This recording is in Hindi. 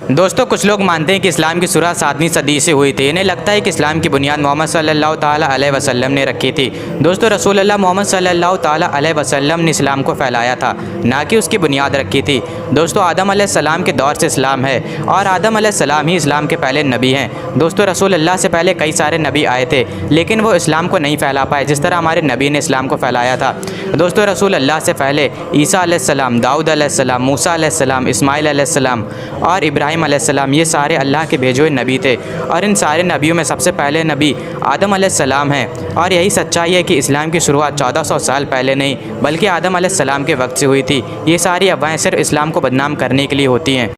दोस्तों कुछ लोग मानते हैं कि इस्लाम की शुरुआत 7वीं सदी से हुई थी। इन्हें लगता है कि इस्लाम की बुनियाद मोहम्मद सल्लल्लाहु ताला अलैहि वसल्लम ने रखी थी। दोस्तों रसूलुल्लाह मोहम्मद सल्लल्लाहु ताला अलैहि वसल्लम ने इस्लाम को फैलाया था, ना कि उसकी बुनियाद रखी थी। दोस्तों आदम अलैहिस्सलाम के दौर से इस्लाम है और आदम अलैहिस्सलाम ही इस्लाम के पहले नबी हैं। दोस्तों रसूलुल्लाह से पहले कई सारे नबी आए थे, लेकिन वो इस्लाम को नहीं फैला पाए जिस तरह हमारे नबी ने इस्लाम को फैलाया था। दोस्तों रसूलुल्लाह से पहले ईसा अलैहिस्सलाम, दाऊद अलैहिस्सलाम, मूसा अलैहिस्सलाम, इस्माइल अलैहिस्सलाम और इब्राहिम अलैहिस्सलाम ये सारे अल्लाह के भेजे हुए नबी थे। और इन सारे नबियों में सबसे पहले नबी आदम अलैहिस्सलाम हैं। और यही सच्चाई है कि इस्लाम की शुरुआत 1400 साल पहले नहीं बल्कि आदम अलैहिस्सलाम के वक्त से हुई थी। ये सारी अफवाहें सिर्फ इस्लाम को बदनाम करने के लिए होती हैं।